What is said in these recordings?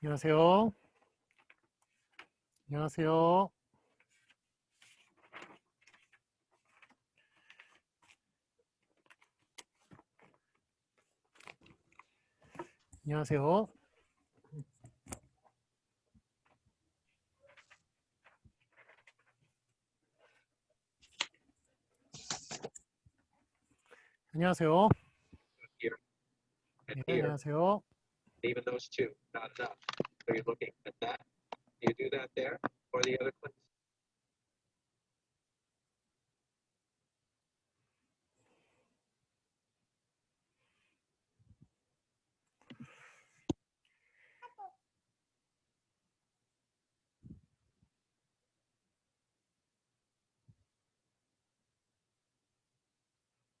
안녕하세요. 안녕하세요. 안녕하세요. 안녕하세요. Here and 네, here, 안녕하세요. even those two, not enough. So you're looking at that. Do you do that there or the other place?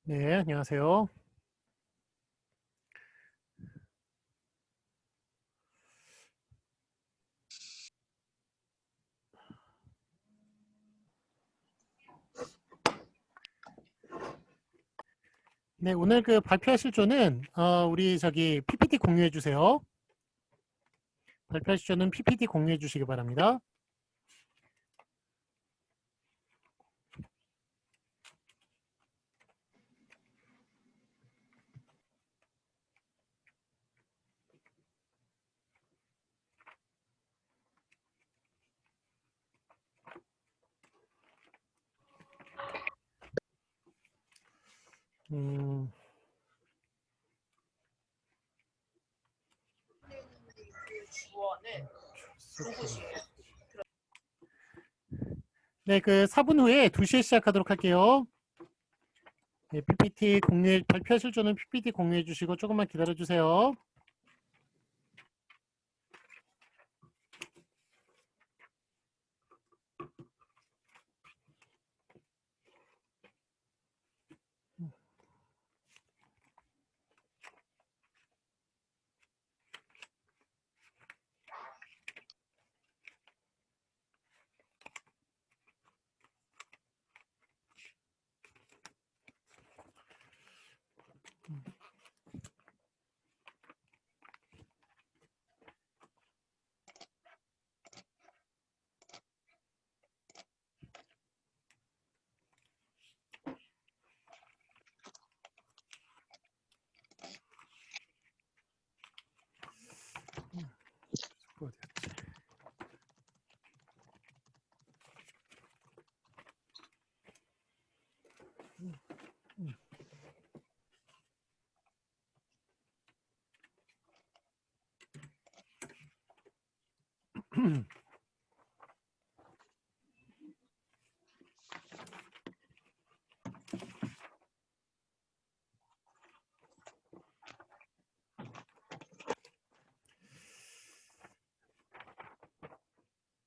네, 안녕하세요. 네, 오늘 그 발표하실 조는 우리 저기 PPT 공유해 주세요. 발표하실 조는 PPT 공유해 주시기 바랍니다. 네, 그 4분 후에 2시에 시작하도록 할게요. 네, PPT 발표하실 조는 PPT 공유해 주시고 조금만 기다려 주세요.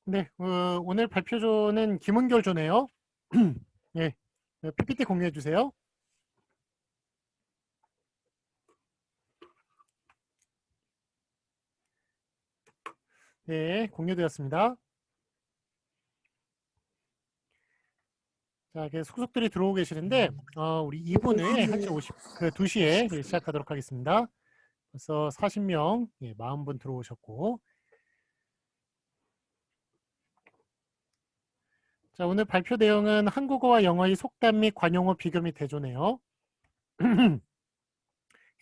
네, 오늘 발표조는 김은결 조네요. 예, PPT 공유해 주세요. 네, 공유되었습니다. 자, 속속들이 들어오고 계시는데 우리 2분 후에 2시에 시작하도록 하겠습니다. 벌써 40명, 40분 들어오셨고, 자, 오늘 발표 내용은 한국어와 영어의 속담 및 관용어 비교 및 대조네요.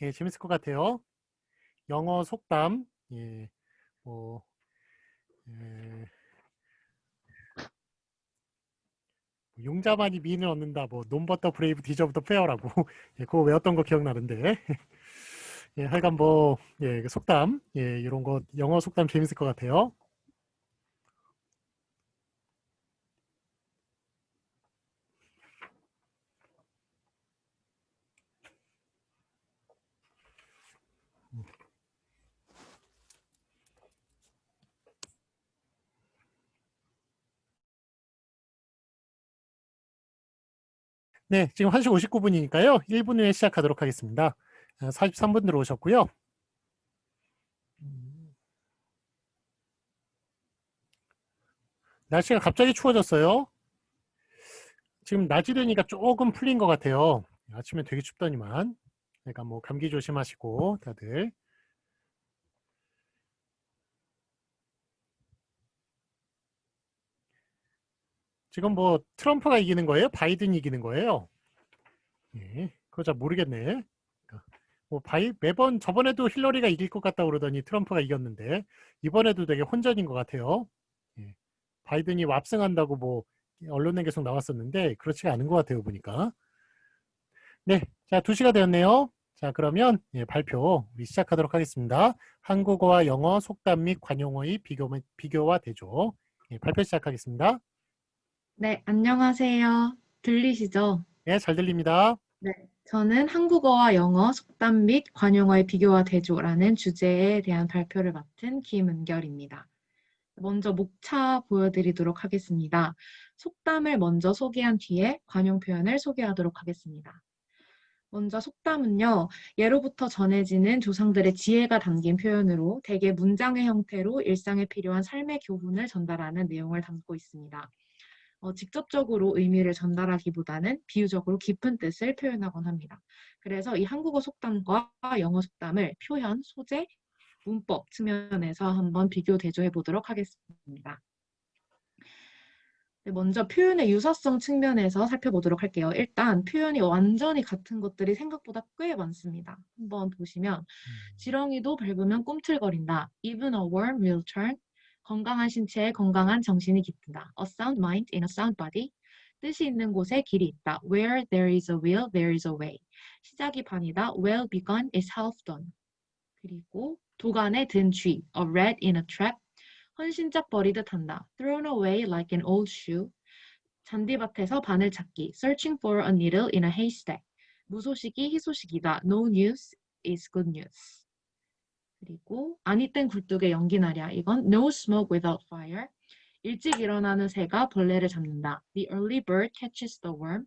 예, 재밌을 것 같아요. 영어 속담, 예, 뭐, 예, 용자만이 미인을 얻는다, 뭐, 논버터 브레이브 디저브 더 페어라고, 예, 그거 외웠던 거 기억나는데, 예, 하여간 뭐, 예, 그 속담, 예, 이런 거, 영어 속담 재밌을 것 같아요. 네, 지금 1시 59분이니까요. 1분 후에 시작하도록 하겠습니다. 43분 들어오셨고요. 날씨가 갑자기 추워졌어요. 지금 낮이 되니까 조금 풀린 것 같아요. 아침에 되게 춥더니만. 그러니까 뭐 감기 조심하시고 다들. 지금 뭐 트럼프가 이기는 거예요? 바이든이 이기는 거예요? 예. 그거 잘 모르겠네. 뭐 매번 저번에도 힐러리가 이길 것 같다고 그러더니 트럼프가 이겼는데 이번에도 되게 혼전인 것 같아요. 예. 바이든이 압승한다고 뭐 언론에 계속 나왔었는데 그렇지가 않은 것 같아요, 보니까. 네. 자, 2시가 되었네요. 자, 그러면 예, 발표 우리 시작하도록 하겠습니다. 한국어와 영어 속담 및 관용어의 비교와 대조. 예, 발표 시작하겠습니다. 네, 안녕하세요. 들리시죠? 네, 잘 들립니다. 네. 저는 한국어와 영어, 속담 및 관용어의 비교와 대조라는 주제에 대한 발표를 맡은 김은결입니다. 먼저 목차 보여드리도록 하겠습니다. 속담을 먼저 소개한 뒤에 관용 표현을 소개하도록 하겠습니다. 먼저 속담은요, 예로부터 전해지는 조상들의 지혜가 담긴 표현으로 대개 문장의 형태로 일상에 필요한 삶의 교훈을 전달하는 내용을 담고 있습니다. 직접적으로 의미를 전달하기보다는 비유적으로 깊은 뜻을 표현하곤 합니다. 그래서 이 한국어 속담과 영어 속담을 표현, 소재, 문법 측면에서 한번 비교 대조해 보도록 하겠습니다. 먼저 표현의 유사성 측면에서 살펴보도록 할게요. 일단 표현이 완전히 같은 것들이 생각보다 꽤 많습니다. 한번 보시면 지렁이도 밟으면 꿈틀거린다. Even a worm will turn. 건강한 신체에 건강한 정신이 깃든다. A sound mind in a sound body. 뜻이 있는 곳에 길이 있다. Where there is a will, there is a way. 시작이 반이다. Well begun is half done. 그리고 도간에 든 쥐. A rat in a trap. 헌신짝 버리듯 한다. Thrown away like an old shoe. 잔디밭에서 바늘 찾기. Searching for a needle in a haystack. 무소식이 희소식이다. No news is good news. 그리고 아니 땐 굴뚝에 연기 나랴. 이건 no smoke without fire. 일찍 일어나는 새가 벌레를 잡는다. The early bird catches the worm.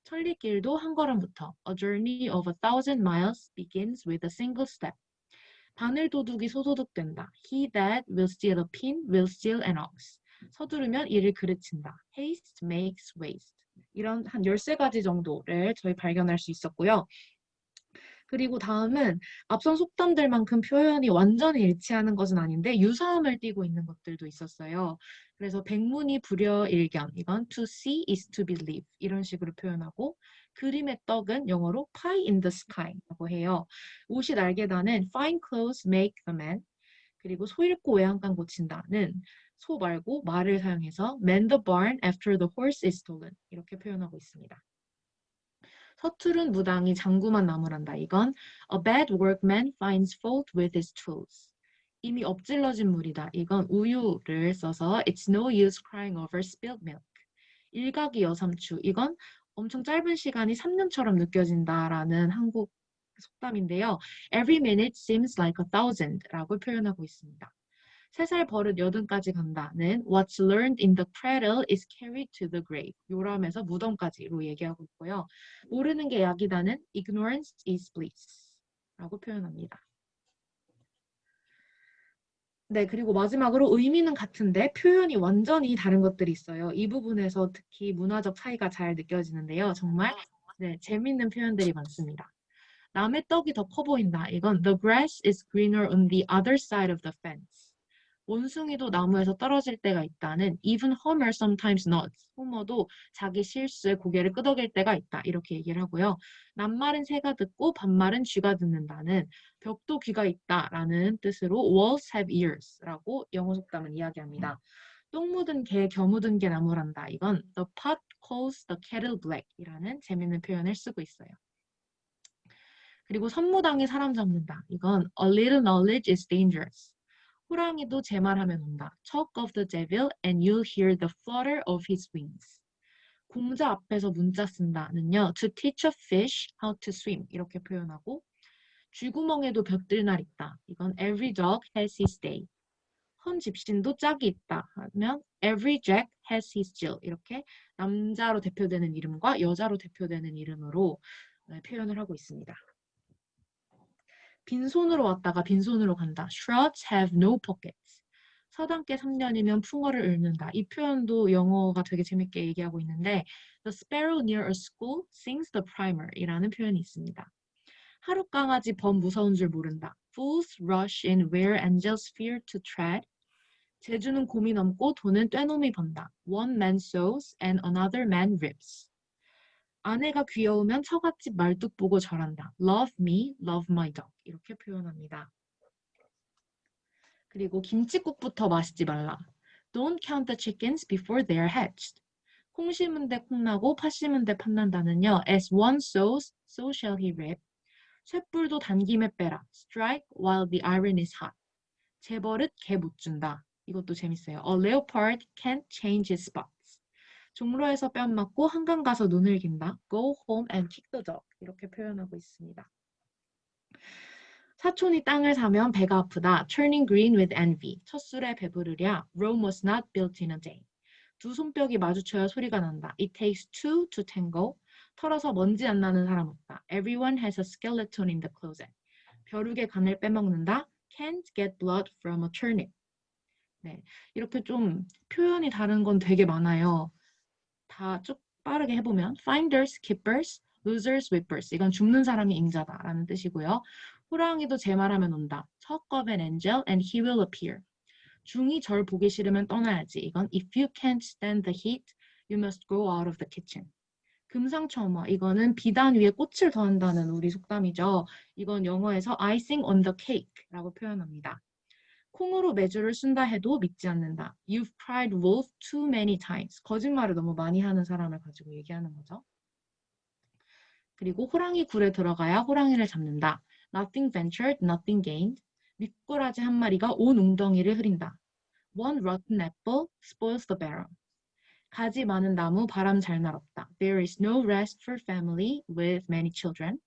천리길도 한 걸음부터. A journey of 1,000 miles begins with a single step. 바늘 도둑이 소소득된다. He that will steal a pin will steal an ox. 서두르면 이를 그르친다. Haste makes waste. 이런 한 13가지 정도를 저희 발견할 수 있었고요. 그리고 다음은 앞선 속담들만큼 표현이 완전히 일치하는 것은 아닌데 유사함을 띠고 있는 것들도 있었어요. 그래서 백문이 불여일견, 이건 to see is to believe 이런 식으로 표현하고 그림의 떡은 영어로 pie in the sky라고 해요. 옷이 날개다는 fine clothes make the man. 그리고 소 잃고 외양간 고친다는 소 말고 말을 사용해서 mend the barn after the horse is stolen 이렇게 표현하고 있습니다. 서투른 무당이 장구만 나무란다. 이건 a bad workman finds fault with his tools. 이미 엎질러진 물이다. 이건 우유를 써서 it's no use crying over spilled milk. 일각이 여삼추. 이건 엄청 짧은 시간이 3년처럼 느껴진다라는 한국 속담인데요. Every minute seems like 1,000라고 표현하고 있습니다. 3살 버릇 80까지 간다는 What's learned in the cradle is carried to the grave. 요람에서 무덤까지로 얘기하고 있고요. 모르는 게 약이다는 Ignorance is bliss 라고 표현합니다. 네, 그리고 마지막으로 의미는 같은데 표현이 완전히 다른 것들이 있어요. 이 부분에서 특히 문화적 차이가 잘 느껴지는데요. 정말 재밌는 표현들이 많습니다. 남의 떡이 더 커 보인다. 이건 The grass is greener on the other side of the fence. 원숭이도 나무에서 떨어질 때가 있다는 Even Homer sometimes nods. 호머도 자기 실수에 고개를 끄덕일 때가 있다. 이렇게 얘기를 하고요. 낱말은 새가 듣고 반말은 쥐가 듣는다는 벽도 귀가 있다라는 뜻으로 Walls have ears라고 영어 속담은 이야기합니다. 똥 묻은 개, 겨 묻은 개 나무란다. 이건 The pot calls the kettle black이라는 재밌는 표현을 쓰고 있어요. 그리고 선무당이 사람 잡는다. 이건 A little knowledge is dangerous. 호랑이도 제 말하면 온다. Talk of the devil and you'll hear the flutter of his wings. 공자 앞에서 문자 쓴다는요. To teach a fish how to swim 이렇게 표현하고 쥐구멍에도 볕들날 있다. 이건 Every dog has his day. 헌 집신도 짝이 있다 하면 Every jack has his Jill. 이렇게 남자로 대표되는 이름과 여자로 대표되는 이름으로 표현을 하고 있습니다. 빈손으로 왔다가 빈손으로 간다. Shrouds have no pockets. 서당께 3년이면 풍어를 읊는다. 이 표현도 영어가 되게 재밌게 얘기하고 있는데 The sparrow near a school sings the primer 이라는 표현이 있습니다. 하룻강아지 범 무서운 줄 모른다. Fools rush in where angels fear to tread. 재주는 곰이 넘고 돈은 떼놈이 번다. One man sows and another man reaps. 아내가 귀여우면 처갓집 말뚝 보고 절한다. Love me, love my dog. 이렇게 표현합니다. 그리고 김칫국부터 마시지 말라. Don't count the chickens before they are hatched. 콩 심은 데 콩 나고 팥 심은 데 팥 난다는요. As one sows, so shall he reap. 쇳불도 단김에 빼라. Strike while the iron is hot. 재버릇 개 못 준다. 이것도 재밌어요. A leopard can't change its spots. 종로에서 뺨 맞고 한강 가서 눈을 긴다. Go home and kick the dog. 이렇게 표현하고 있습니다. 사촌이 땅을 사면 배가 아프다. Turning green with envy. 첫 술에 배부르랴. Rome was not built in a day. 두 손뼉이 마주쳐야 소리가 난다. It takes two to tango. 털어서 먼지 안 나는 사람 없다. Everyone has a skeleton in the closet. 벼룩의 간을 빼먹는다. Can't get blood from a turnip. 네, 이렇게 좀 표현이 다른 건 되게 많아요. 다 쭉 빠르게 해보면 finders, keepers, losers, weepers. 이건 죽는 사람이 임자다라는 뜻이고요. 호랑이도 제 말하면 온다. Talk of an angel and he will appear. 중이 절 보기 싫으면 떠나야지. 이건 if you can't stand the heat, you must go out of the kitchen. 금상첨화. 이거는 비단 위에 꽃을 더한다는 우리 속담이죠. 이건 영어에서 icing on the cake라고 표현합니다. 콩으로 메주를 쓴다 해도 믿지 않는다. You've cried wolf too many times. 거짓말을 너무 많이 하는 사람을 가지고 얘기하는 거죠. 그리고 호랑이 굴에 들어가야 호랑이를 잡는다. Nothing ventured, nothing gained. 미꾸라지 한 마리가 온 웅덩이를 흐린다. One rotten apple spoils the barrel. 가지 많은 나무 바람 잘 날 없다. There is no rest for family with many children.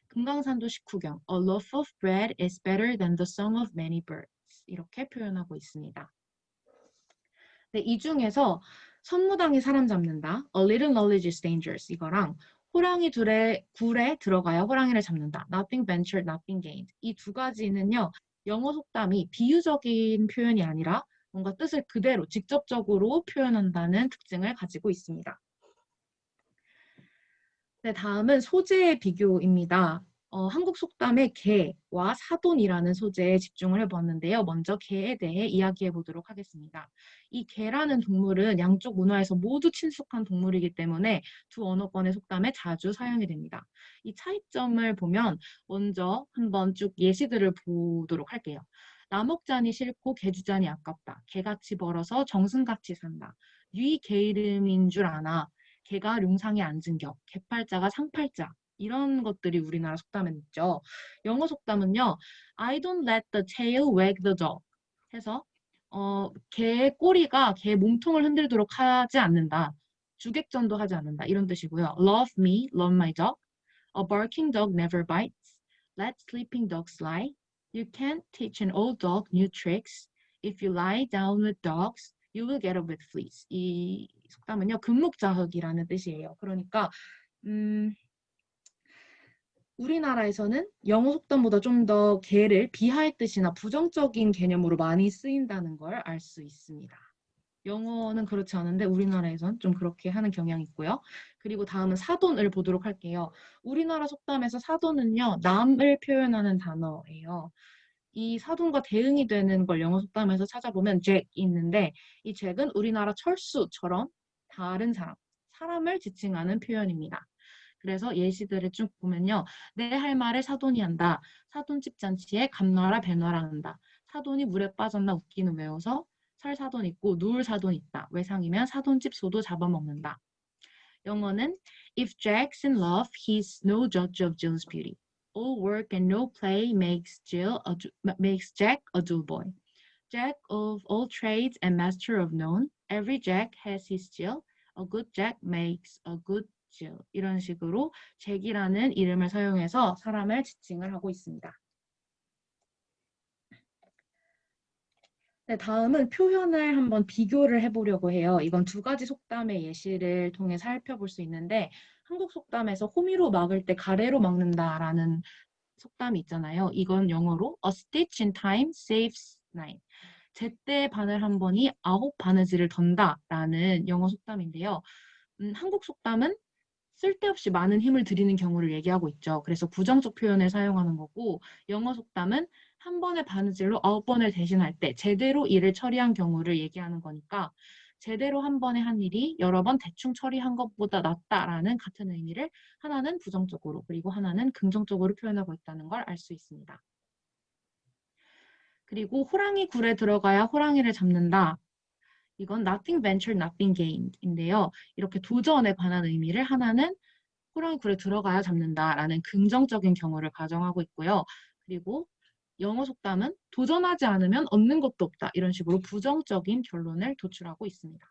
금강산도 식후경. A loaf of bread is better than the song of many birds. 이렇게 표현하고 있습니다. 네, 이 중에서 선무당이 사람 잡는다. A little knowledge is dangerous. 이거랑 호랑이 굴에 들어가야 호랑이를 잡는다. Nothing ventured, nothing gained. 이 두 가지는요. 영어 속담이 비유적인 표현이 아니라 뭔가 뜻을 그대로 직접적으로 표현한다는 특징을 가지고 있습니다. 네, 다음은 소재의 비교입니다. 한국 속담의 개와 사돈이라는 소재에 집중을 해보았는데요. 먼저 개에 대해 이야기해 보도록 하겠습니다. 이 개라는 동물은 양쪽 문화에서 모두 친숙한 동물이기 때문에 두 언어권의 속담에 자주 사용이 됩니다. 이 차이점을 보면 먼저 한번 쭉 예시들을 보도록 할게요. 나먹자니 싫고 개주자니 아깝다. 개같이 벌어서 정승같이 산다. 뉘 개 이름인 줄 아나. 개가 룡상에 앉은 격. 개팔자가 상팔자. 이런 것들이 우리나라 속담에 있죠. 영어 속담은요. I don't let the tail wag the dog 해서 개의 꼬리가 개의 몸통을 흔들도록 하지 않는다. 주객전도 하지 않는다. 이런 뜻이고요. Love me, love my dog. A barking dog never bites. Let sleeping dogs lie. You can't teach an old dog new tricks. If you lie down with dogs, you will get up with fleas. 이 속담은요. 금묵자흑이라는 뜻이에요. 그러니까 우리나라에서는 영어 속담보다 좀 더 개를 비하의 뜻이나 부정적인 개념으로 많이 쓰인다는 걸 알 수 있습니다. 영어는 그렇지 않은데 우리나라에선 좀 그렇게 하는 경향이 있고요. 그리고 다음은 사돈을 보도록 할게요. 우리나라 속담에서 사돈은요. 남을 표현하는 단어예요. 이 사돈과 대응이 되는 걸 영어 속담에서 찾아보면 잭이 있는데 이 잭은 우리나라 철수처럼 다른 사람을 지칭하는 표현입니다. 그래서 예시들을 쭉 보면요. 내 할 말을 사돈이 한다. 사돈집 잔치에 감놔라 배놔라 한다. 사돈이 물에 빠졌나 웃기는 외워서 설 사돈 있고 누울 사돈 있다. 외상이면 사돈집 소도 잡아먹는다. 영어는 If Jack's in love, he's no judge of Jill's beauty. All work and no play makes Jack a dull boy. Jack of all trades and master of none. Every Jack has his Jill. A good Jack makes a good Jill. 이런 식으로 잭이라는 이름을 사용해서 사람을 지칭을 하고 있습니다. 네, 다음은 표현을 한번 비교를 해보려고 해요. 이건 두 가지 속담의 예시를 통해 살펴볼 수 있는데 한국 속담에서 호미로 막을 때 가래로 막는다라는 속담이 있잖아요. 이건 영어로 A stitch in time saves nine. 제때 바늘 한 번이 9 바느질을 던다라는 영어 속담인데요. 한국 속담은 쓸데없이 많은 힘을 들이는 경우를 얘기하고 있죠. 그래서 부정적 표현을 사용하는 거고 영어 속담은 한 번의 바느질로 9번을 대신할 때 제대로 일을 처리한 경우를 얘기하는 거니까 제대로 한 번에 한 일이 여러 번 대충 처리한 것보다 낫다라는 같은 의미를 하나는 부정적으로 그리고 하나는 긍정적으로 표현하고 있다는 걸 알 수 있습니다. 그리고 호랑이 굴에 들어가야 호랑이를 잡는다. 이건 nothing ventured, nothing gained인데요. 이렇게 도전에 관한 의미를 하나는 호랑이 굴에 들어가야 잡는다라는 긍정적인 경우를 가정하고 있고요. 그리고 영어 속담은 도전하지 않으면 얻는 것도 없다. 이런 식으로 부정적인 결론을 도출하고 있습니다.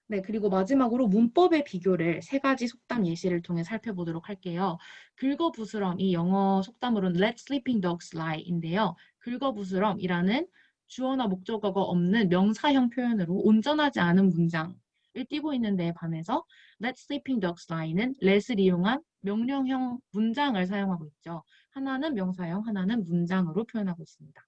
네, 그리고 마지막으로 문법의 비교를 세 가지 속담 예시를 통해 살펴보도록 할게요. 긁어부스럼, 이 영어 속담으로는 Let sleeping dogs lie인데요. 긁어부스럼이라는 주어나 목적어가 없는 명사형 표현으로 온전하지 않은 문장을 띄고 있는 데에 반해서 Let sleeping dogs lie는 let을 이용한 명령형 문장을 사용하고 있죠. 하나는 명사형, 하나는 문장으로 표현하고 있습니다.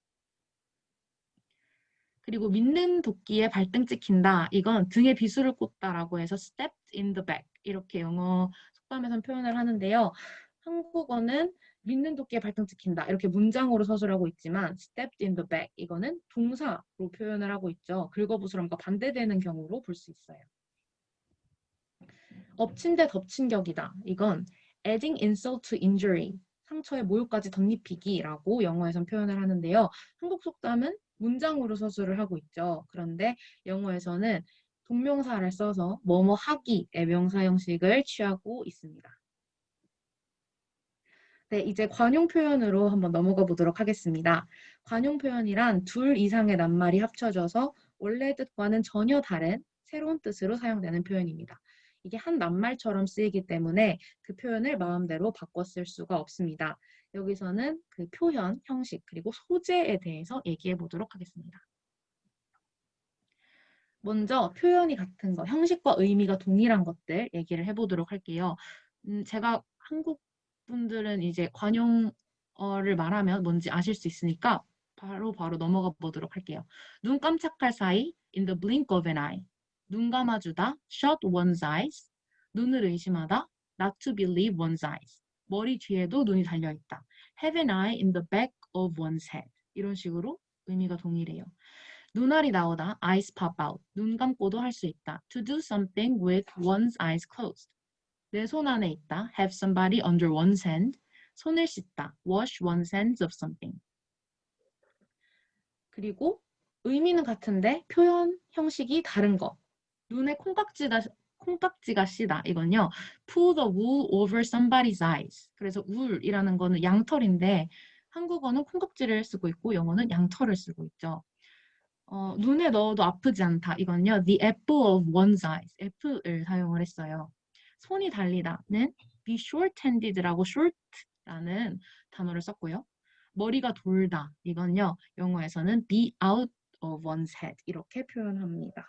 그리고 믿는 도끼에 발등 찍힌다. 이건 등에 비수를 꽂다라고 해서 stepped in the back 이렇게 영어 속담에선 표현을 하는데요. 한국어는 믿는 도끼에 발등 찍힌다. 이렇게 문장으로 서술하고 있지만 stepped in the back 이거는 동사로 표현을 하고 있죠. 긁어부스럼과 반대되는 경우로 볼 수 있어요. 엎친 데 덮친 격이다. 이건 adding insult to injury 상처에 모욕까지 덧입히기라고 영어에선 표현을 하는데요. 한국 속담은 문장으로 서술을 하고 있죠. 그런데 영어에서는 동명사를 써서 뭐뭐 하기의 명사 형식을 취하고 있습니다. 네, 이제 관용 표현으로 한번 넘어가 보도록 하겠습니다. 관용 표현이란 둘 이상의 낱말이 합쳐져서 원래 뜻과는 전혀 다른 새로운 뜻으로 사용되는 표현입니다. 이게 한 낱말처럼 쓰이기 때문에 그 표현을 마음대로 바꿔 쓸 수가 없습니다. 여기서는 그 표현, 형식, 그리고 소재에 대해서 얘기해 보도록 하겠습니다. 먼저 표현이 같은 거, 형식과 의미가 동일한 것들 얘기를 해보도록 할게요. 제가 한국 분들은 이제 관용어를 말하면 뭔지 아실 수 있으니까 바로 넘어가 보도록 할게요. 눈 깜짝할 사이, in the blink of an eye. 눈 감아주다, shut one's eyes. 눈을 의심하다, not to believe one's eyes. 머리 뒤에도 눈이 달려있다. have an eye in the back of one's head. 이런 식으로 의미가 동일해요. 눈알이 나오다, eyes pop out. 눈 감고도 할 수 있다. To do something with one's eyes closed. 내 손 안에 있다. Have somebody under one's hand. 손을 씻다. Wash one's hands of something. 그리고 의미는 같은데 표현 형식이 다른 거. 눈에 콩깍지가 씨다. 이건요. Pull the wool over somebody's eyes. 그래서 wool이라는 거는 양털인데 한국어는 콩깍지를 쓰고 있고 영어는 양털을 쓰고 있죠. 눈에 넣어도 아프지 않다. 이건요. The apple of one's eyes. apple을 사용을 했어요. 손이 달리다는 be short-handed라고 short라는 단어를 썼고요. 머리가 돌다. 이건요. 영어에서는 be out of one's head. 이렇게 표현합니다.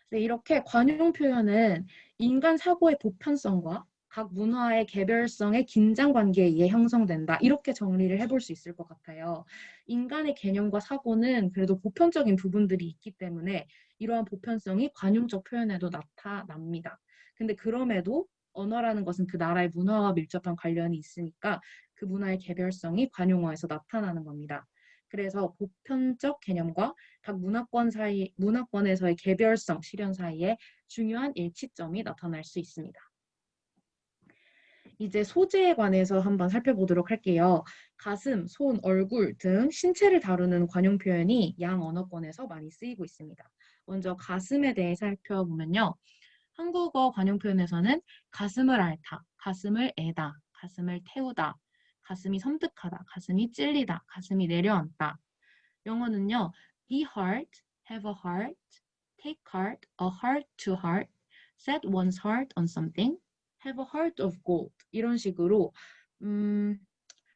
네, 이렇게 관용 표현은 인간 사고의 보편성과 각 문화의 개별성의 긴장 관계에 의해 형성된다. 이렇게 정리를 해볼 수 있을 것 같아요. 인간의 개념과 사고는 그래도 보편적인 부분들이 있기 때문에 이러한 보편성이 관용적 표현에도 나타납니다. 근데 그럼에도 언어라는 것은 그 나라의 문화와 밀접한 관련이 있으니까 그 문화의 개별성이 관용어에서 나타나는 겁니다. 그래서 보편적 개념과 각 문화권에서의 개별성, 실현 사이에 중요한 일치점이 나타날 수 있습니다. 이제 소재에 관해서 한번 살펴보도록 할게요. 가슴, 손, 얼굴 등 신체를 다루는 관용 표현이 양 언어권에서 많이 쓰이고 있습니다. 먼저 가슴에 대해 살펴보면요. 한국어 관용 표현에서는 가슴을 앓다, 가슴을 애다, 가슴을 태우다, 가슴이 섬뜩하다, 가슴이 찔리다, 가슴이 내려앉다. 영어는요. be heart, have a heart, take heart, a heart to heart, set one's heart on something, have a heart of gold. 이런 식으로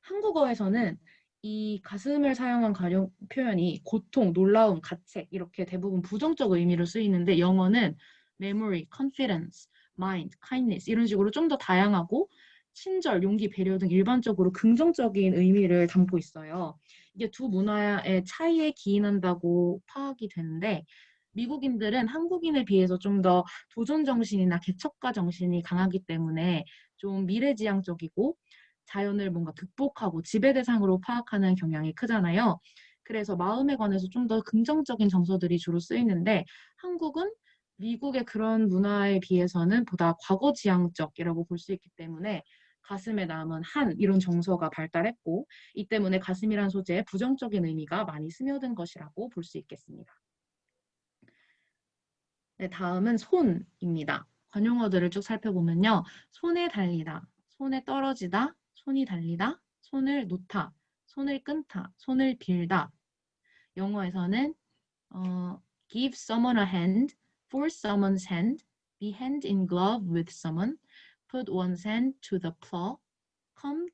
한국어에서는 이 가슴을 사용한 관용 표현이 고통, 놀라움, 가책 이렇게 대부분 부정적 의미로 쓰이는데 영어는 memory, confidence, mind, kindness 이런 식으로 좀 더 다양하고 친절, 용기, 배려 등 일반적으로 긍정적인 의미를 담고 있어요. 이게 두 문화의 차이에 기인한다고 파악이 되는데 미국인들은 한국인에 비해서 좀 더 도전 정신이나 개척가 정신이 강하기 때문에 좀 미래지향적이고 자연을 뭔가 극복하고 지배 대상으로 파악하는 경향이 크잖아요. 그래서 마음에 관해서 좀 더 긍정적인 정서들이 주로 쓰이는데 한국은 미국의 그런 문화에 비해서는 보다 과거지향적이라고 볼 수 있기 때문에 가슴에 남은 한 이런 정서가 발달했고 이 때문에 가슴이란 소재에 부정적인 의미가 많이 스며든 것이라고 볼 수 있겠습니다. 네, 다음은 손입니다. 관용어들을 쭉 살펴보면요. 손에 달리다, 손에 떨어지다, 손이 달리다, 손을 놓다, 손을 끊다, 손을 빌다. 영어에서는 give someone a hand, force someone's hand, be hand in glove with someone, put one's hand to the plow, come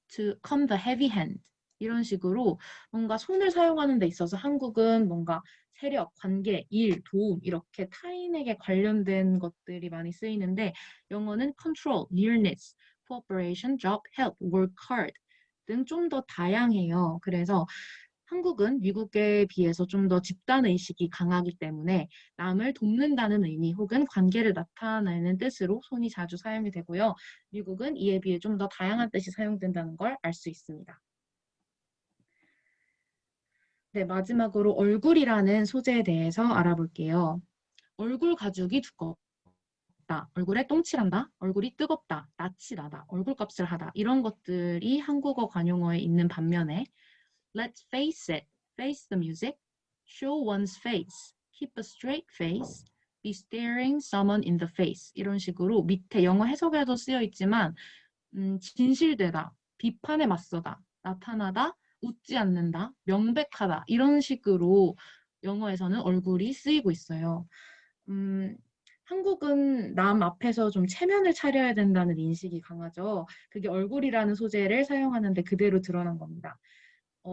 the heavy hand. 이런 식으로 뭔가 손을 사용하는 데 있어서 한국은 뭔가 세력, 관계, 일, 도움 이렇게 타인에게 관련된 것들이 많이 쓰이는데 영어는 control, nearness, cooperation, job, help, work hard 등 좀 더 다양해요. 그래서 한국은 미국에 비해서 좀 더 집단 의식이 강하기 때문에 남을 돕는다는 의미 혹은 관계를 나타내는 뜻으로 손이 자주 사용이 되고요. 미국은 이에 비해 좀 더 다양한 뜻이 사용된다는 걸 알 수 있습니다. 네, 마지막으로 얼굴이라는 소재에 대해서 알아볼게요. 얼굴 가죽이 두껍다, 얼굴에 똥칠한다, 얼굴이 뜨겁다, 낯이 나다, 얼굴값을 하다 이런 것들이 한국어 관용어에 있는 반면에 Let's face it, face the music, show one's face, keep a straight face, be staring someone in the face 이런 식으로 밑에 영어 해석에도 쓰여 있지만 진실되다, 비판에 맞서다, 나타나다, 웃지 않는다, 명백하다 이런 식으로 영어에서는 얼굴이 쓰이고 있어요. 한국은 남 앞에서 좀 체면을 차려야 된다는 인식이 강하죠. 그게 얼굴이라는 소재를 사용하는데 그대로 드러난 겁니다.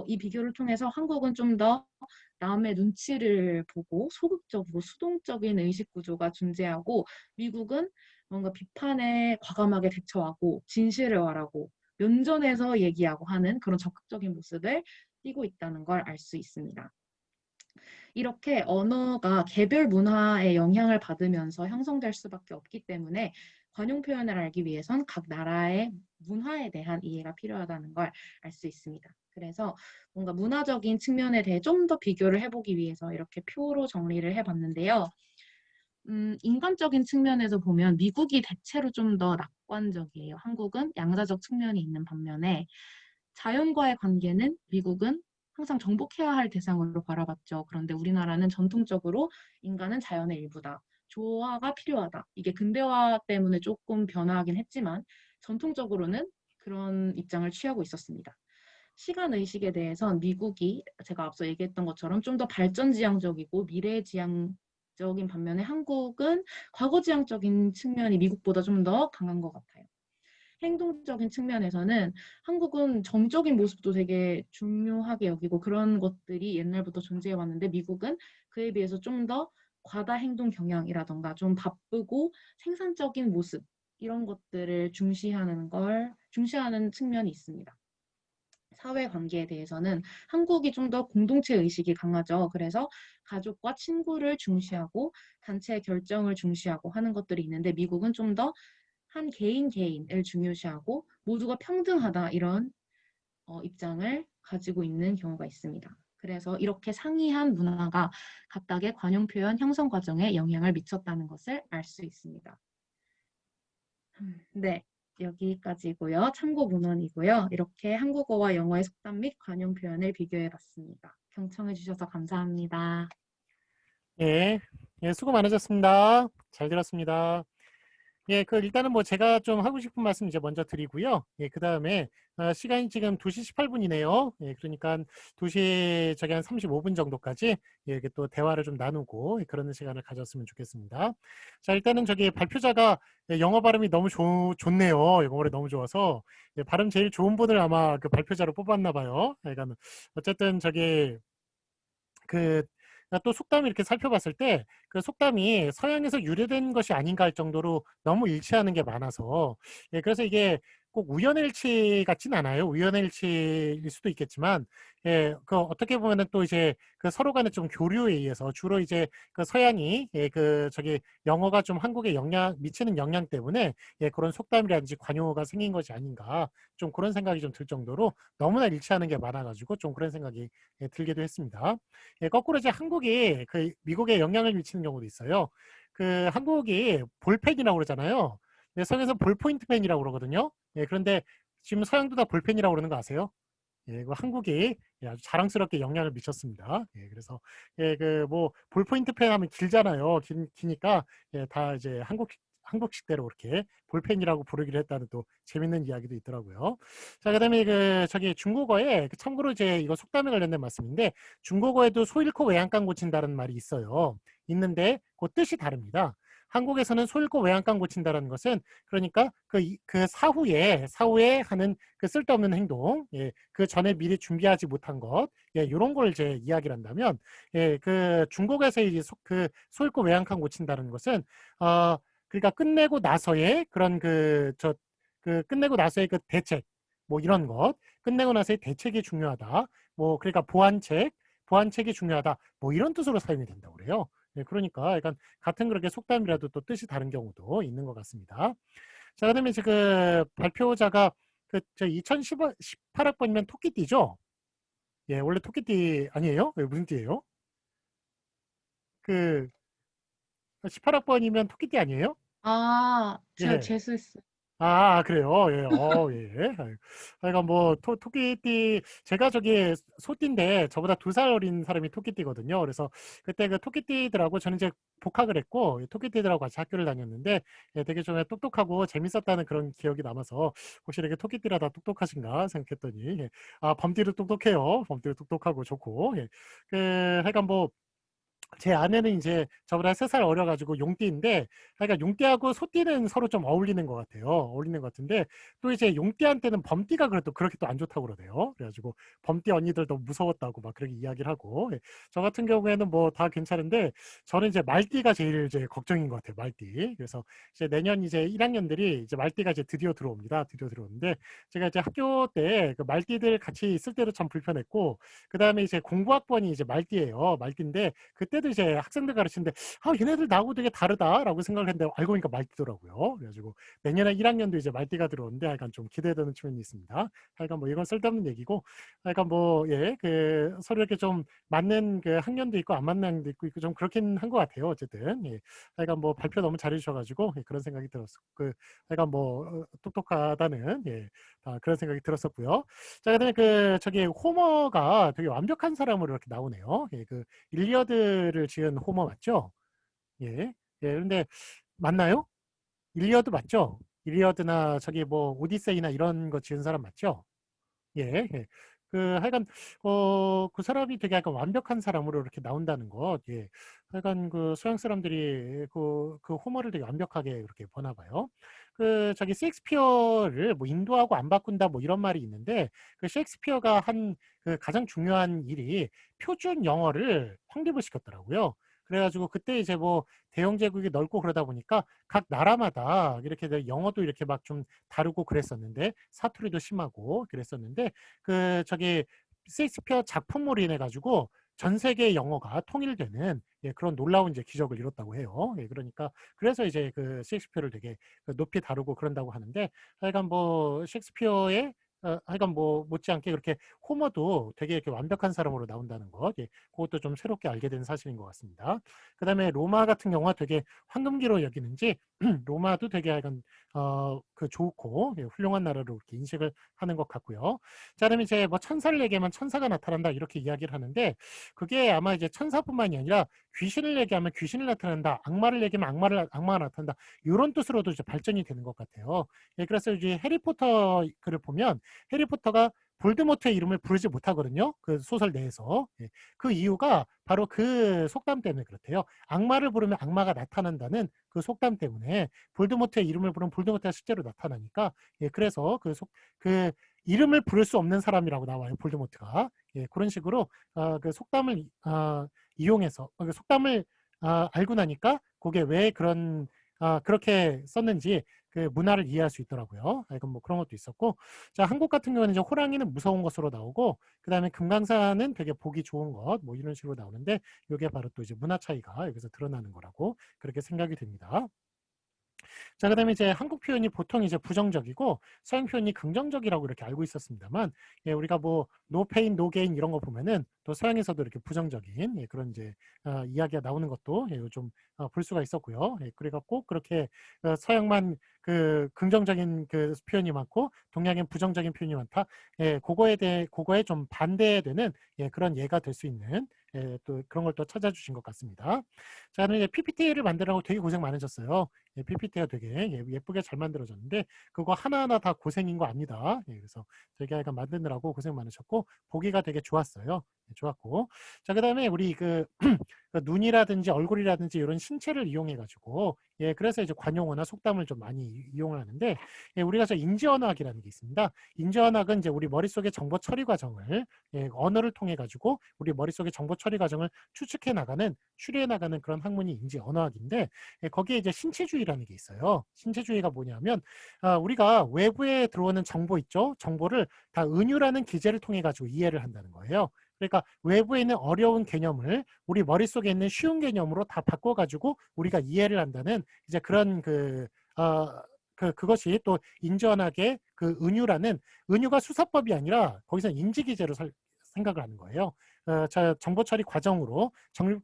이 비교를 통해서 한국은 좀 더 남의 눈치를 보고 소극적이고 수동적인 의식 구조가 존재하고 미국은 뭔가 비판에 과감하게 대처하고 진실을 말하고 면전에서 얘기하고 하는 그런 적극적인 모습을 띠고 있다는 걸 알 수 있습니다. 이렇게 언어가 개별 문화의 영향을 받으면서 형성될 수밖에 없기 때문에 관용 표현을 알기 위해선 각 나라의 문화에 대한 이해가 필요하다는 걸 알 수 있습니다. 그래서 뭔가 문화적인 측면에 대해 좀 더 비교를 해보기 위해서 이렇게 표로 정리를 해봤는데요. 인간적인 측면에서 보면 미국이 대체로 좀 더 낙관적이에요. 한국은 양자적 측면이 있는 반면에 자연과의 관계는 미국은 항상 정복해야 할 대상으로 바라봤죠. 그런데 우리나라는 전통적으로 인간은 자연의 일부다. 조화가 필요하다. 이게 근대화 때문에 조금 변화하긴 했지만 전통적으로는 그런 입장을 취하고 있었습니다. 시간 의식에 대해선 미국이 제가 앞서 얘기했던 것처럼 좀 더 발전지향적이고 미래지향적인 반면에 한국은 과거지향적인 측면이 미국보다 좀 더 강한 것 같아요. 행동적인 측면에서는 한국은 정적인 모습도 되게 중요하게 여기고 그런 것들이 옛날부터 존재해 왔는데 미국은 그에 비해서 좀 더 과다 행동 경향이라던가 좀 바쁘고 생산적인 모습 이런 것들을 중시하는 측면이 있습니다. 사회관계에 대해서는 한국이 좀 더 공동체 의식이 강하죠. 그래서 가족과 친구를 중시하고 단체 결정을 중시하고 하는 것들이 있는데 미국은 좀 더 한 개인을 중요시하고 모두가 평등하다 이런 입장을 가지고 있는 경우가 있습니다. 그래서 이렇게 상이한 문화가 각각의 관용 표현 형성 과정에 영향을 미쳤다는 것을 알 수 있습니다. 네, 여기까지고요. 참고 문헌이고요. 이렇게 한국어와 영어의 속담 및 관용 표현을 비교해봤습니다. 경청해 주셔서 감사합니다. 예, 예, 수고 많으셨습니다. 잘 들었습니다. 예, 일단은 뭐 제가 좀 하고 싶은 말씀 이제 먼저 드리고요. 예, 그 다음에 시간이 지금 2시 18분이네요. 예, 그러니까 2시 저기 한 35분 정도까지 예, 이렇게 또 대화를 좀 나누고 그런 시간을 가졌으면 좋겠습니다. 자, 일단은 저기 발표자가 영어 발음이 너무 좋네요. 영어를 너무 좋아서 예, 발음 제일 좋은 분을 아마 그 발표자로 뽑았나 봐요. 그러니까 어쨌든 저기 또 속담을 이렇게 살펴봤을 때 그 속담이 서양에서 유래된 것이 아닌가 할 정도로 너무 일치하는 게 많아서 예, 그래서 이게 꼭 우연의 일치 같진 않아요. 우연의 일치일 수도 있겠지만, 예, 그 어떻게 보면은 또 이제 그 서로 간의 좀 교류에 의해서 주로 이제 그 서양이 예, 그 저기 영어가 좀 한국에 미치는 영향 때문에 예, 그런 속담이라든지 관용어가 생긴 것이 아닌가 좀 그런 생각이 좀 들 정도로 너무나 일치하는 게 많아가지고 좀 그런 생각이 예, 들기도 했습니다. 예, 거꾸로 이제 한국이 그 미국에 영향을 미치는 경우도 있어요. 그 한국이 볼펜이라고 그러잖아요. 네, 성에서 볼포인트 펜이라고 그러거든요. 예, 그런데 지금 서양도 다 볼펜이라고 그러는 거 아세요? 예, 그 한국이 예, 아주 자랑스럽게 영향을 미쳤습니다. 예, 그래서 예, 그 뭐 볼포인트 펜 하면 길잖아요. 기니까 예, 다 이제 한국식대로 그렇게 볼펜이라고 부르기로 했다는 또 재밌는 이야기도 있더라고요. 자, 그다음에 그 저기 중국어에 참고로 이제 이거 속담에 관련된 말씀인데 중국어에도 소 잃고 외양간 고친다는 말이 있어요. 있는데 그 뜻이 다릅니다. 한국에서는 소 잃고 외양간 고친다는 것은 그러니까 그 사후에 하는 그 쓸데없는 행동, 예, 그 전에 미리 준비하지 못한 것, 예, 이런 걸 이제 이야기를 한다면, 예, 그 중국에서 이제 소 잃고 외양간 고친다는 것은 그러니까 끝내고 나서의 그런 끝내고 나서의 그 대책, 뭐 이런 것, 끝내고 나서의 대책이 중요하다. 뭐 그러니까 보완책이 중요하다. 뭐 이런 뜻으로 사용이 된다고 그래요. 예, 그러니까 약간 같은 그렇게 속담이라도 또 뜻이 다른 경우도 있는 것 같습니다. 자, 그다음에 이제 그 발표자가 저 2018학번이면 토끼띠죠? 예, 원래 토끼띠 아니에요? 예, 무슨 띠예요? 그 18학번이면 토끼띠 아니에요? 제가 예. 재수했어요. 그래요. 예. 예. 그러니까 뭐 토끼띠 제가 저기 소띠인데 저보다 2살 어린 사람이 토끼띠거든요. 그래서 그때 그 토끼띠들하고 저는 이제 복학을 했고 토끼띠들하고 같이 학교를 다녔는데 예, 되게 좀 똑똑하고 재밌었다는 그런 기억이 남아서 혹시 이렇게 토끼띠라 다 똑똑하신가 생각했더니 예. 범띠도 똑똑해요. 범띠도 똑똑하고 좋고 예. 하여간 뭐 제 아내는 이제 저보다 3살 어려가지고 용띠인데, 그러니까 용띠하고 소띠는 서로 좀 어울리는 것 같아요. 어울리는 것 같은데, 또 이제 용띠한테는 범띠가 그래도 그렇게 또 안 좋다고 그러대요. 그래가지고 범띠 언니들 도 무서웠다고 막 그렇게 이야기를 하고, 예. 저 같은 경우에는 뭐 다 괜찮은데, 저는 이제 말띠가 제일 이제 걱정인 것 같아요. 말띠. 그래서 이제 내년 이제 1학년들이 이제 말띠가 이제 드디어 들어옵니다. 드디어 들어오는데, 제가 이제 학교 때 그 말띠들 같이 있을 때도 참 불편했고, 그 다음에 이제 공부학번이 이제 말띠예요. 말띠인데, 그때도 이제 학생들 가르치는데 얘네들 나하고 되게 다르다라고 생각을 했는데 알고 보니까 말띠더라고요. 그래가지고 내년에 1학년도 이제 말띠가 들어오는데 약간 좀 기대되는 측면이 있습니다. 하여간 뭐 이건 쓸데없는 얘기고 하여간 뭐 예, 그 서로 이렇게 좀 맞는 그 학년도 있고 안 맞는 학년도 있고 좀 그렇긴 한 것 같아요. 어쨌든 예. 하여간 뭐 발표 너무 잘해주셔가지고 예, 그런 생각이 들었고 하여간 뭐 똑똑하다는 예, 그런 생각이 들었었고요. 자, 그다음에 그 저기 호머가 되게 완벽한 사람으로 이렇게 나오네요. 예, 그 일리어드를 지은 호머 맞죠? 예. 예, 그런데 맞나요? 일리어드 맞죠? 일리어드나 저기 뭐 오디세이나 이런 거 지은 사람 맞죠? 예. 예. 하여간 그 사람이 되게 약간 완벽한 사람으로 이렇게 나온다는 것. 예. 하여간 그 서양 사람들이 그 호머를 되게 완벽하게 이렇게 보나 봐요. 저기 셰익스피어를 뭐 인도하고 안 바꾼다 뭐 이런 말이 있는데 그 셰익스피어가 한 그 가장 중요한 일이 표준 영어를 확립을 시켰더라고요. 그래가지고 그때 이제 뭐 대영 제국이 넓고 그러다 보니까 각 나라마다 이렇게 영어도 이렇게 막 좀 다르고 그랬었는데 사투리도 심하고 그랬었는데 저기 셰익스피어 작품으로 인해 가지고 전 세계 영어가 통일되는 예, 그런 놀라운 이제 기적을 이뤘다고 해요. 예, 그러니까 그래서 이제 그 셰익스피어를 되게 높이 다루고 그런다고 하는데 하여간 뭐 셰익스피어의 하여간 뭐 못지않게 그렇게 호머도 되게 이렇게 완벽한 사람으로 나온다는 것, 예, 그것도 좀 새롭게 알게 된 사실인 것 같습니다. 그 다음에 로마 같은 경우가 되게 황금기로 여기는지 로마도 되게 약간 그 좋고 예, 훌륭한 나라로 이렇게 인식을 하는 것 같고요. 자, 그다음에 이제 뭐 천사를 얘기하면 천사가 나타난다 이렇게 이야기를 하는데 그게 아마 이제 천사뿐만이 아니라 귀신을 얘기하면 귀신이 나타난다, 악마를 얘기하면 악마가 나타난다 이런 뜻으로도 이제 발전이 되는 것 같아요. 예, 그래서 이제 해리포터 글을 보면 해리포터가 볼드모트의 이름을 부르지 못하거든요. 그 소설 내에서. 예, 그 이유가 바로 그 속담 때문에 그렇대요. 악마를 부르면 악마가 나타난다는 그 속담 때문에 볼드모트의 이름을 부르면 볼드모트가 실제로 나타나니까 예, 그래서 그 이름을 부를 수 없는 사람이라고 나와요. 볼드모트가. 예, 그런 식으로 그 속담을 이용해서 그 속담을 알고 나니까 그게 왜 그렇게 썼는지 그 문화를 이해할 수 있더라고요. 이건 뭐 그런 것도 있었고, 자 한국 같은 경우는 이제 호랑이는 무서운 것으로 나오고, 그다음에 금강산은 되게 보기 좋은 것, 뭐 이런 식으로 나오는데, 이게 바로 또 이제 문화 차이가 여기서 드러나는 거라고 그렇게 생각이 됩니다. 자, 그다음에 이제 한국 표현이 보통 이제 부정적이고 서양 표현이 긍정적이라고 이렇게 알고 있었습니다만, 예, 우리가 뭐 no pain, no gain 이런 거 보면은 또 서양에서도 이렇게 부정적인 예, 그런 이제 이야기가 나오는 것도 예, 좀 볼 수가 있었고요. 예, 그래가 꼭 그렇게 서양만 그 긍정적인 그 표현이 많고 동양엔 부정적인 표현이 많다. 예, 그거에 좀 반대되는 예, 그런 예가 될 수 있는 예, 또 그런 걸 또 찾아주신 것 같습니다. 자, 그럼 이제 PPT를 만들라고 되게 고생 많으셨어요. 예, PPT가 되게 예쁘게 잘 만들어졌는데 그거 하나하나 다 고생인 거 압니다. 예, 그래서 되게 약간 만드느라고 고생 많으셨고 보기가 되게 좋았어요. 예, 좋았고. 자, 그다음에 우리 그 눈이라든지 얼굴이라든지 이런 신체를 이용해 가지고 예, 그래서 이제 관용어나 속담을 좀 많이 이용을 하는데 예, 우리가 저 인지언어학이라는 게 있습니다. 인지언어학은 이제 우리 머릿속의 정보 처리 과정을 예, 언어를 통해 가지고 우리 머릿속의 정보 처리 과정을 추측해 나가는 추리해 나가는 그런 학문이 인지언어학인데 예, 거기에 이제 신체주의라는 게 있어요. 신체주의가 뭐냐면 우리가 외부에 들어오는 정보 있죠. 정보를 다 은유라는 기제를 통해 가지고 이해를 한다는 거예요. 그러니까 외부에 있는 어려운 개념을 우리 머릿속에 있는 쉬운 개념으로 다 바꿔가지고 우리가 이해를 한다는 이제 그런 그것이 또 인지언학의 그 은유라는 은유가 수사법이 아니라 거기서 인지기제로 생각을 하는 거예요. 정보 처리 과정으로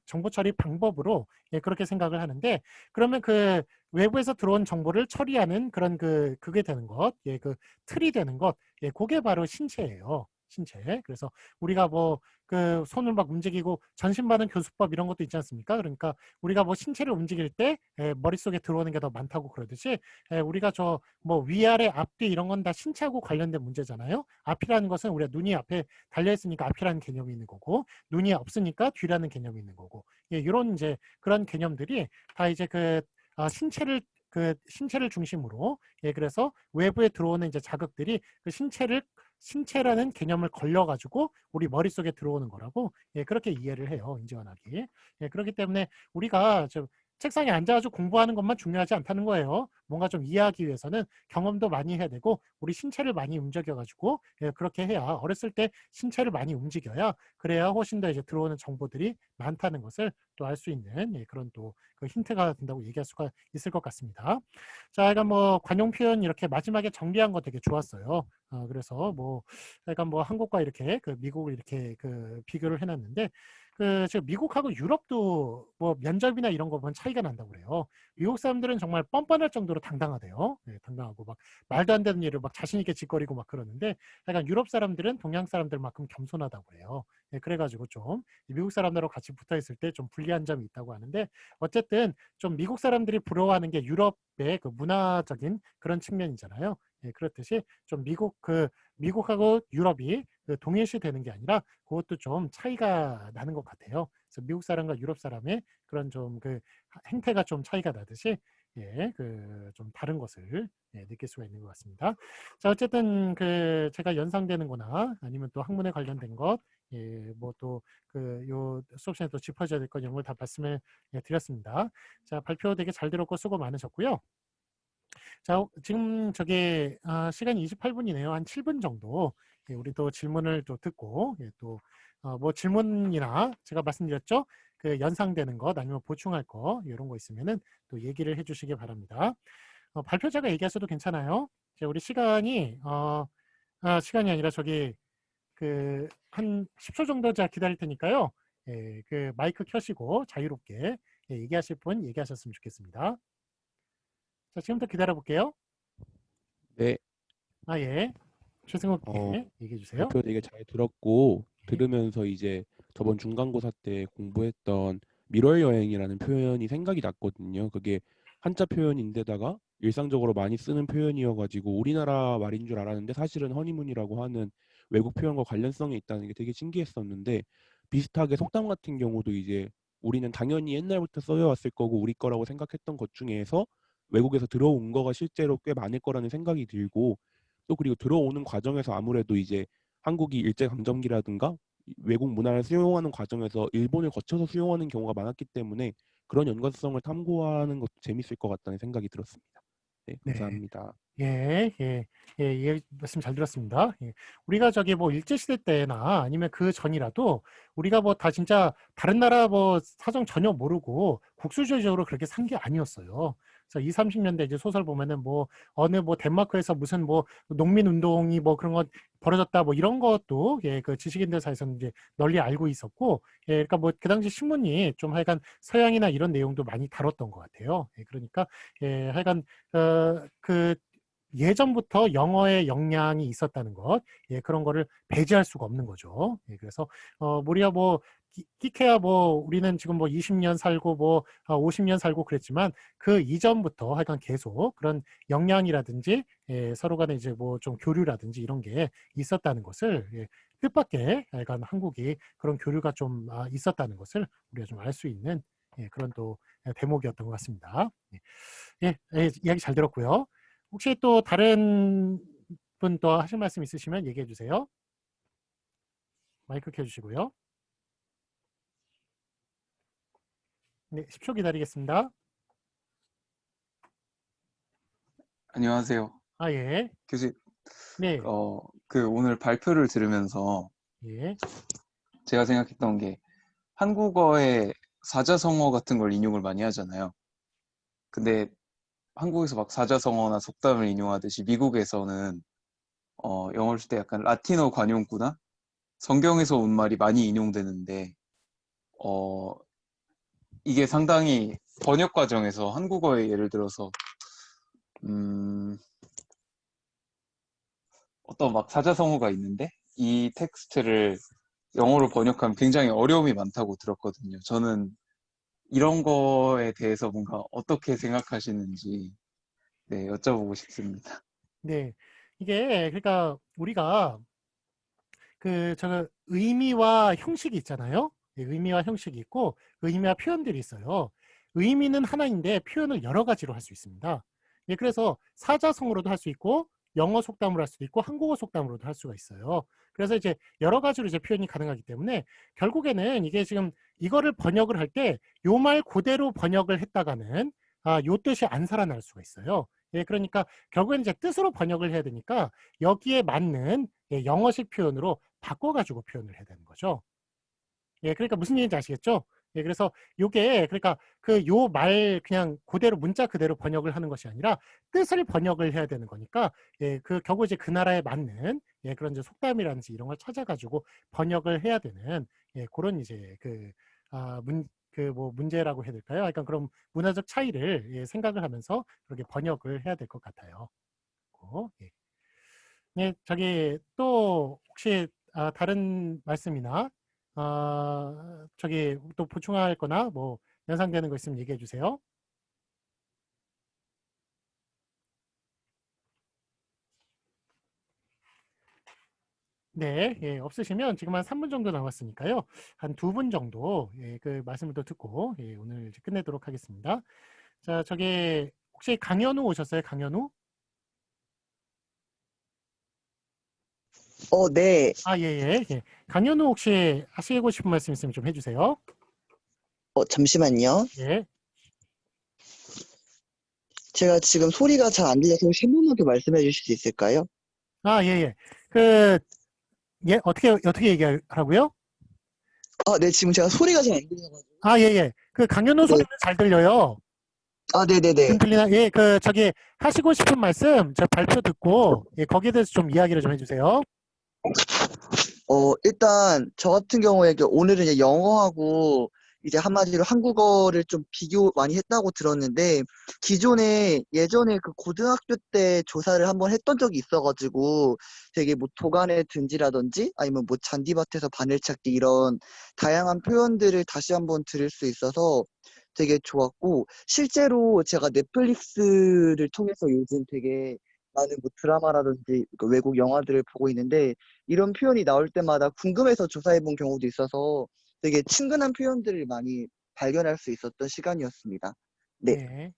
정보 처리 방법으로 예, 그렇게 생각을 하는데 그러면 그 외부에서 들어온 정보를 처리하는 그런 그게 되는 것, 예, 그 틀이 되는 것, 예, 그게 바로 신체예요. 신체. 그래서 우리가 뭐 그 손을 막 움직이고 전신반응 교수법 이런 것도 있지 않습니까? 그러니까 우리가 뭐 신체를 움직일 때 머릿속에 들어오는 게 더 많다고 그러듯이 우리가 저 뭐 위아래 앞뒤 이런 건 다 신체하고 관련된 문제잖아요. 앞이라는 것은 우리가 눈이 앞에 달려 있으니까 앞이라는 개념이 있는 거고 눈이 없으니까 뒤라는 개념이 있는 거고 예, 이런 이제 그런 개념들이 다 이제 신체를 중심으로 예, 그래서 외부에 들어오는 이제 자극들이 그 신체라는 개념을 걸려가지고 우리 머릿속에 들어오는 거라고 예, 그렇게 이해를 해요. 인지언학이. 예, 그렇기 때문에 우리가 좀 책상에 앉아가지고 공부하는 것만 중요하지 않다는 거예요. 뭔가 좀 이해하기 위해서는 경험도 많이 해야 되고 우리 신체를 많이 움직여가지고 예, 그렇게 해야 어렸을 때 신체를 많이 움직여야 그래야 훨씬 더 이제 들어오는 정보들이 많다는 것을 또 알 수 있는 예, 그런 또 그 힌트가 된다고 얘기할 수가 있을 것 같습니다. 자, 그러니까 뭐 관용 표현 이렇게 마지막에 정리한 거 되게 좋았어요. 그래서 뭐 약간 뭐 한국과 이렇게 그 미국을 이렇게 그 비교를 해놨는데 그 지금 미국하고 유럽도 뭐 면접이나 이런 거 보면 차이가 난다고 그래요. 미국 사람들은 정말 뻔뻔할 정도로 당당하대요. 네, 당당하고 막 말도 안 되는 일을 막 자신 있게 짓거리고 막 그러는데 약간 유럽 사람들은 동양 사람들만큼 겸손하다고 그래요. 네, 그래가지고 좀 미국 사람들하고 같이 붙어 있을 때 좀 불리한 점이 있다고 하는데 어쨌든 좀 미국 사람들이 부러워하는 게 유럽의 그 문화적인 그런 측면이잖아요. 예, 그렇듯이 좀 미국하고 유럽이 그 동일시 되는 게 아니라 그것도 좀 차이가 나는 것 같아요. 그래서 미국 사람과 유럽 사람의 그런 좀 그 행태가 좀 차이가 나듯이 예, 그 좀 다른 것을 예, 느낄 수가 있는 것 같습니다. 자, 어쨌든 그 제가 연상되는 거나 아니면 또 학문에 관련된 것, 예, 뭐 또 그 요 수업 시간에 또 짚어줘야 될 것 이런 걸 다 말씀을 예, 드렸습니다. 자, 발표 되게 잘 들었고 수고 많으셨고요. 자, 지금 저게 시간이 28분이네요. 한 7분 정도 예, 우리 또 질문을 또 듣고 예, 또 뭐 질문이나 제가 말씀드렸죠? 그 연상되는 것 아니면 보충할 거 이런 거 있으면은 또 얘기를 해주시기 바랍니다. 발표자가 얘기하셔도 괜찮아요. 자, 우리 시간이 아니라 저기 그 한 10초 정도 제가 기다릴 테니까요. 예, 그 마이크 켜시고 자유롭게 예, 얘기하실 분 얘기하셨으면 좋겠습니다. 자, 지금부터 기다려 볼게요. 네, 예. 최승욱 어, 얘기해 주세요. 발표 되게 잘 들었고, 예. 들으면서 이제 저번 중간고사 때 공부했던 미럴 여행이라는 표현이 생각이 났거든요. 그게 한자 표현인데다가 일상적으로 많이 쓰는 표현이어가지고 우리나라 말인 줄 알았는데 사실은 허니문이라고 하는 외국 표현과 관련성이 있다는 게 되게 신기했었는데, 비슷하게 속담 같은 경우도 이제 우리는 당연히 옛날부터 써여왔을 거고 우리 거라고 생각했던 것 중에서 외국에서 들어온 거가 실제로 꽤 많을 거라는 생각이 들고, 또 그리고 들어오는 과정에서 아무래도 이제 한국이 일제강점기라든가 외국 문화를 수용하는 과정에서 일본을 거쳐서 수용하는 경우가 많았기 때문에 그런 연관성을 탐구하는 것도 재밌을 것 같다는 생각이 들었습니다. 네, 네. 감사합니다. 예, 예, 예, 예, 말씀 잘 들었습니다. 예. 우리가 저기 뭐 일제시대 때나 아니면 그 전이라도 우리가 뭐 다 진짜 다른 나라 뭐 사정 전혀 모르고 국수주의적으로 그렇게 산 게 아니었어요. 그래서 20, 30년대 이제 소설 보면은 뭐 어느 뭐 덴마크에서 무슨 뭐 농민 운동이 뭐 그런 거 벌어졌다 뭐 이런 것도 예, 그 지식인들 사이에서는 이제 널리 알고 있었고 예, 그러니까 뭐 그 당시 신문이 좀 하여간 서양이나 이런 내용도 많이 다뤘던 것 같아요. 예, 그러니까 예, 하여간 그 예전부터 영어의 역량이 있었다는 것, 예, 그런 거를 배제할 수가 없는 거죠. 예, 그래서 무려 뭐 끼케야 뭐 우리는 지금 뭐 20년 살고 뭐 50년 살고 그랬지만 그 이전부터 하여간 계속 그런 역량이라든지 예, 서로 간에 이제 뭐 좀 교류라든지 이런 게 있었다는 것을 예, 뜻밖의 하여간 한국이 그런 교류가 좀 있었다는 것을 우리가 좀 알 수 있는 예, 그런 또 대목이었던 것 같습니다. 예, 예, 이야기 잘 들었고요. 혹시 또 다른 분 또 하실 말씀 있으시면 얘기해 주세요. 마이크 켜주시고요. 네, 10초 기다리겠습니다. 안녕하세요. 아, 예. 교수님, 네, 오늘 발표를 들으면서 예, 제가 생각했던 게 한국어의 사자성어 같은 걸 인용을 많이 하잖아요. 근데 한국에서 막 사자성어나 속담을 인용하듯이 미국에서는 영어를 쓸 때 약간 라틴어 관용구나 성경에서 온 말이 많이 인용되는데 어, 이게 상당히 번역 과정에서 한국어에 예를 들어서 어떤 막 사자성어가 있는데 이 텍스트를 영어로 번역하면 굉장히 어려움이 많다고 들었거든요. 저는 이런 거에 대해서 뭔가 어떻게 생각하시는지 네, 여쭤보고 싶습니다. 네. 이게 그러니까 우리가 저 의미와 형식이 있잖아요. 예, 의미와 형식이 있고 의미와 표현들이 있어요. 의미는 하나인데 표현을 여러 가지로 할 수 있습니다. 예, 그래서 사자성어로도 할 수 있고 영어 속담으로 할 수도 있고 한국어 속담으로도 할 수가 있어요. 그래서 이제 여러 가지로 이제 표현이 가능하기 때문에 결국에는 이게 지금 이거를 번역을 할 때 요 말 그대로 번역을 했다가는 요 뜻이 안 살아날 수가 있어요. 예, 그러니까 결국에는 이제 뜻으로 번역을 해야 되니까 여기에 맞는 예, 영어식 표현으로 바꿔가지고 표현을 해야 되는 거죠. 예, 그러니까 무슨 얘기인지 아시겠죠? 예, 그래서 요게 그러니까 요 말 그냥 그대로 문자 그대로 번역을 하는 것이 아니라 뜻을 번역을 해야 되는 거니까 예, 결국 이제 그 나라에 맞는 예, 그런 이제 속담이라든지 이런 걸 찾아가지고 번역을 해야 되는 예, 그런 이제 뭐 문제라고 해야 될까요? 약간 그런 문화적 차이를 예, 생각을 하면서 그렇게 번역을 해야 될 것 같아요. 예. 네, 저기 또 혹시 다른 말씀이나 저기 또 보충할 거나 뭐 연상되는 거 있으면 얘기해 주세요. 네, 예, 없으시면 지금 한 3분 정도 남았으니까요. 한 2분 정도 예, 그 말씀을 또 듣고 예, 오늘 이제 끝내도록 하겠습니다. 자, 저기 혹시 강현우 오셨어요? 강현우? 네. 예, 예, 예. 강현우 혹시 하시고 싶은 말씀 있으면 좀 해주세요. 잠시만요. 예. 제가 지금 소리가 잘 안 들려서 혹시 한 번만 더 말씀해 주실 수 있을까요? 예, 예. 예, 어떻게 얘기하라고요? 네, 지금 제가 소리가 잘 안 들려가지고. 예, 예. 강현우 네. 소리는 잘 들려요. 네네네. 지금 들리나? 예, 저기 하시고 싶은 말씀 저 발표 듣고 예, 거기에 대해서 좀 이야기를 좀 해주세요. 일단 저 같은 경우에 오늘은 이제 영어하고 이제 한마디로 한국어를 좀 비교 많이 했다고 들었는데 예전에 그 고등학교 때 조사를 한번 했던 적이 있어가지고 되게 뭐 도간의 든지라든지 아니면 뭐 잔디밭에서 바늘찾기 이런 다양한 표현들을 다시 한번 들을 수 있어서 되게 좋았고 실제로 제가 넷플릭스를 통해서 요즘 되게 많은 뭐 드라마라든지 그 외국 영화들을 보고 있는데 이런 표현이 나올 때마다 궁금해서 조사해 본 경우도 있어서 되게 친근한 표현들을 많이 발견할 수 있었던 시간이었습니다. 네. 네.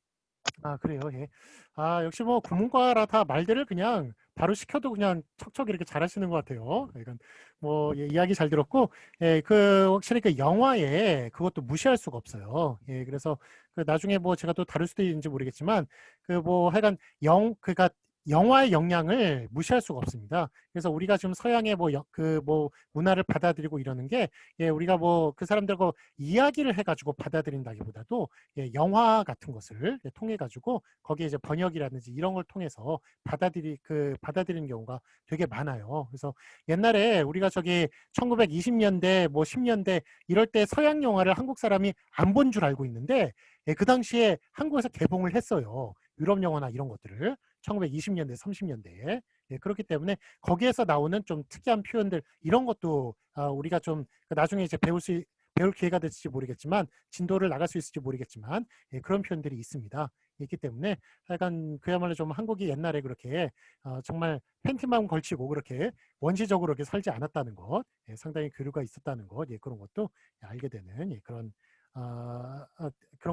아, 그래요. 예. 아, 역시 뭐 국문과라 다 말들을 그냥 바로 시켜도 그냥 척척 이렇게 잘하시는 것 같아요. 그러니까 뭐 예, 이야기 잘 들었고, 예, 그 확실히 그 영화에 그것도 무시할 수가 없어요. 예, 그래서 그 나중에 뭐 제가 또 다룰 수도 있는지 모르겠지만 그 뭐 하여간 그러니까 영화의 영향을 무시할 수가 없습니다. 그래서 우리가 지금 서양의 뭐 그 뭐 문화를 받아들이고 이러는 게 예, 우리가 뭐 그 사람들과 이야기를 해가지고 받아들인다기보다도 예, 영화 같은 것을 예, 통해 가지고 거기에 이제 번역이라든지 이런 걸 통해서 받아들이는 경우가 되게 많아요. 그래서 옛날에 우리가 저기 1920년대 뭐 10년대 이럴 때 서양 영화를 한국 사람이 안 본 줄 알고 있는데 예, 그 당시에 한국에서 개봉을 했어요. 유럽 영화나 이런 것들을 1920년대, 30년대에 예, 그렇기 때문에 거기에서 나오는 좀 특이한 표현들 이런 것도 우리가 좀 나중에 이제 배울 기회가 될지 모르겠지만 진도를 나갈 수 있을지 모르겠지만 예, 그런 표현들이 있습니다. 있기 때문에 하여간 그야말로 좀 한국이 옛날에 그렇게 정말 팬티만 걸치고 그렇게 원시적으로 이렇게 살지 않았다는 것, 예, 상당히 교류가 있었다는 것, 예, 그런 것도 알게 되는 예, 그런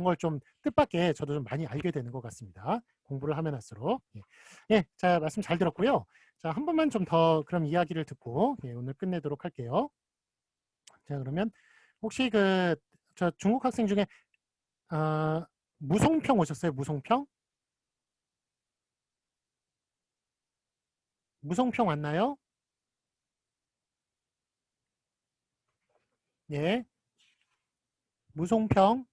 걸 좀 뜻밖의 저도 좀 많이 알게 되는 것 같습니다. 공부를 하면 할수록. 예, 예, 자 말씀 잘 들었고요. 자, 한 번만 좀 더 그럼 이야기를 듣고 예, 오늘 끝내도록 할게요. 자, 그러면 혹시 저 중국 학생 중에 무송평 오셨어요? 무송평? 무송평 왔나요? 예, 무송평.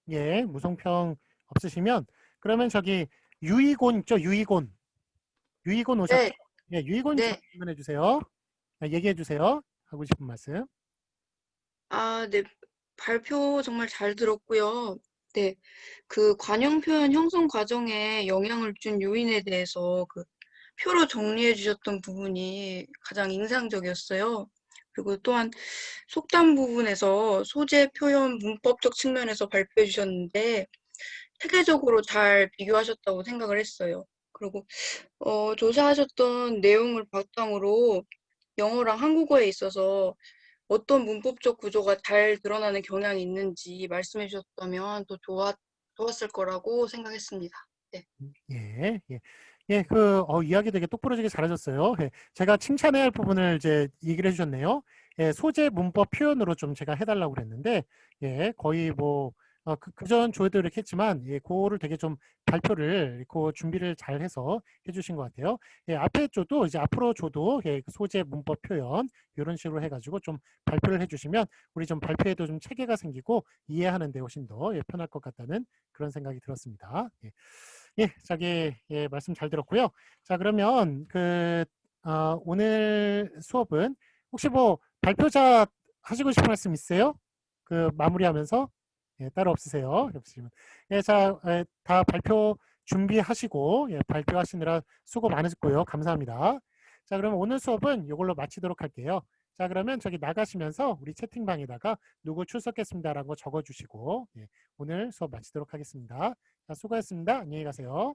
예, 무송평 없으시면 그러면 저기 유이곤 있죠? 유이곤. 유이곤 오셨죠? 네, 예, 유이곤 좀 네. 질문해 주세요. 얘기해 주세요. 하고 싶은 말씀. 아, 네. 발표 정말 잘 들었고요. 네. 그 관용 표현 형성 과정에 영향을 준 요인에 대해서 그 표로 정리해 주셨던 부분이 가장 인상적이었어요. 그리고 또한 속담 부분에서 소재, 표현, 문법적 측면에서 발표해 주셨는데 체계적으로 잘 비교하셨다고 생각을 했어요. 그리고 조사하셨던 내용을 바탕으로 영어랑 한국어에 있어서 어떤 문법적 구조가 잘 드러나는 경향이 있는지 말씀해 주셨다면 또 좋았을 거라고 생각했습니다. 네. 예, 예. 예, 이야기 되게 똑부러지게 잘하셨어요. 예, 제가 칭찬해야 할 부분을 이제 얘기를 해주셨네요. 예, 소재, 문법, 표현으로 좀 제가 해달라고 그랬는데, 예, 거의 뭐, 그전 조회도 이렇게 했지만, 예, 그거를 되게 좀 발표를, 그 준비를 잘 해서 해주신 것 같아요. 예, 앞에 조도, 이제 앞으로 조도, 예, 그 소재, 문법, 표현, 이런 식으로 해가지고 좀 발표를 해주시면, 우리 좀 발표에도 좀 체계가 생기고, 이해하는 데 훨씬 더 예, 편할 것 같다는 그런 생각이 들었습니다. 예. 예, 저기 예, 말씀 잘 들었고요. 자, 그러면 오늘 수업은 혹시 뭐 발표자 하시고 싶은 말씀 있으세요? 마무리하면서 예, 따로 없으세요? 없으시면 예, 자, 다 발표 준비하시고 예, 발표하시느라 수고 많으셨고요. 감사합니다. 자, 그러면 오늘 수업은 이걸로 마치도록 할게요. 자, 그러면 저기 나가시면서 우리 채팅방에다가 누구 출석했습니다라고 적어주시고 예, 오늘 수업 마치도록 하겠습니다. 자, 수고하셨습니다. 안녕히 가세요.